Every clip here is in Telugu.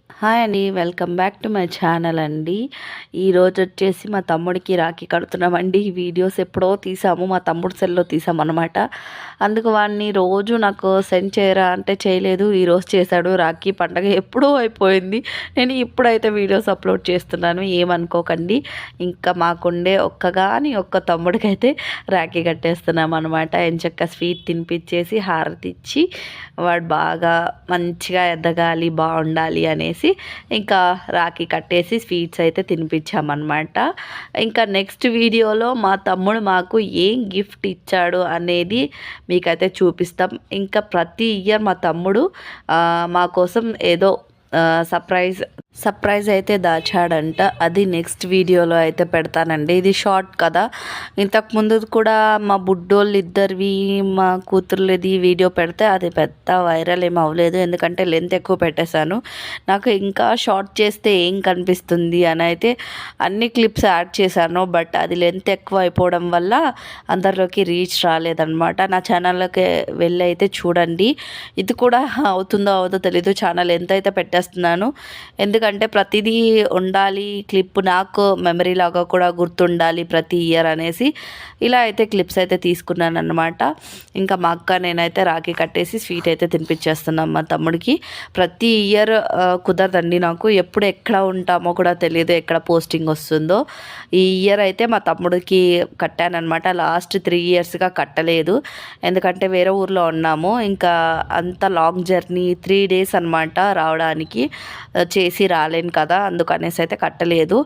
హాయ్ అండి. Welcome back to my channel అండి. ఈరోజు వచ్చేసి మా తమ్ముడికి రాఖీ కడుతున్నామండి. ఈ వీడియోస్ ఎప్పుడో తీసాము, మా తమ్ముడు సెల్లో తీసామన్నమాట. అందుకు వాడిని రోజు నాకు సెండ్ చేయరా అంటే చేయలేదు. ఈరోజు చేశాడు. రాఖీ పండగ ఎప్పుడో అయిపోయింది. నేను ఇప్పుడైతే వీడియోస్ అప్లోడ్ చేస్తున్నాను, ఏమనుకోకండి. ఇంకా మాకుండే ఒక్క తమ్ముడికైతే రాఖీ కట్టేస్తున్నాం అనమాట. ఎంచక్క స్వీట్ తినిపించేసి హారతి ఇచ్చి వాడు బాగా మంచిగా ఎదగాలి, బాగుండాలి అనేసి ఇంకా రాఖీ కట్టేసి స్వీట్స్ అయితే తినిపించామన్నమాట. ఇంకా నెక్స్ట్ వీడియోలో మా తమ్ముడు మాకు ఏం గిఫ్ట్ ఇచ్చాడు అనేది మీకైతే చూపిస్తాం. ఇంకా ప్రతి ఇయర్ మా తమ్ముడు మా కోసం ఏదో సర్ప్రైజ్ అయితే దాచాడంట. అది నెక్స్ట్ వీడియోలో అయితే పెడతానండి. ఇది షార్ట్ కదా. ఇంతకుముందు కూడా మా బుడ్డోళ్ళు ఇద్దరివి, మా కూతుర్లది వీడియో పెడితే అది పెద్ద వైరల్ ఏం అవ్వలేదు, ఎందుకంటే లెంత్ ఎక్కువ పెట్టేశాను. నాకు ఇంకా షార్ట్ చేస్తే ఏం కనిపిస్తుంది అని అయితే అన్ని క్లిప్స్ యాడ్ చేశాను. బట్ అది లెంత్ ఎక్కువ అయిపోవడం వల్ల అందరిలోకి రీచ్ రాలేదన్నమాట. నా ఛానల్లోకి వెళ్ళి అయితే చూడండి. ఇది కూడా అవుతుందో అవుదో తెలీదు, ఛానల్ ఎంత అయితే పెట్టేస్తున్నాను. ఎందుకంటే ప్రతిదీ ఉండాలి క్లిప్, నాకు మెమరీ లాగా కూడా గుర్తుండాలి ప్రతి ఇయర్ అనేసి ఇలా అయితే క్లిప్స్ అయితే తీసుకున్నాను అనమాట. ఇంకా మా అక్క నేనైతే రాఖీ కట్టేసి స్వీట్ అయితే తినిపించేస్తున్నాం మా తమ్ముడికి. ప్రతి ఇయర్ కుదరదండి నాకు, ఎప్పుడు ఎక్కడ ఉంటామో కూడా తెలియదు, ఎక్కడ పోస్టింగ్ వస్తుందో. ఈ ఇయర్ అయితే మా తమ్ముడికి కట్టానమాట. లాస్ట్ 3 ఇయర్స్గా కట్టలేదు, ఎందుకంటే వేరే ఊర్లో ఉన్నాము. ఇంకా అంత లాంగ్ జర్నీ 3 డేస్ అనమాట రావడానికి, చేసి రాలేను కదా, అందుకనేసి అయితే కట్టలేదు.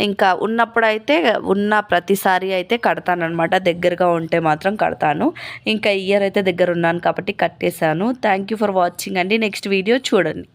ఇంకా ఉన్నప్పుడైతే ఉన్న ప్రతిసారి అయితే కడతానమాట. దగ్గరగా ఉంటే మాత్రం కడతాను. ఇంకా ఇయర్ అయితే దగ్గర ఉన్నాను కాబట్టి కట్టేశాను. థ్యాంక్ యూ ఫర్ వాచింగ్ అండి. నెక్స్ట్ వీడియో చూడండి.